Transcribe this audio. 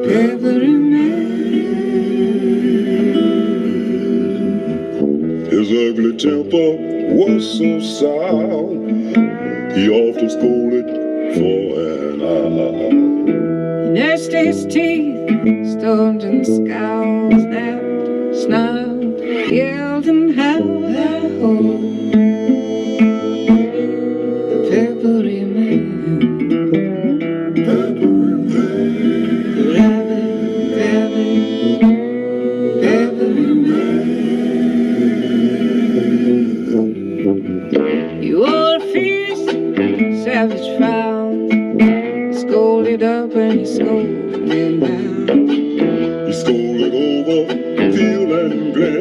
Peppery man. His ugly temper was so sour, he often scolded for an hour. Gnashed his teeth, stormed and scowled, snapped, snarled, yelled and howled. The peppery man. Peppery man. Rabbit, rabbit, peppery man. You old fierce, savage fowl, scolded up and he scolded down. He scolded over field and glen.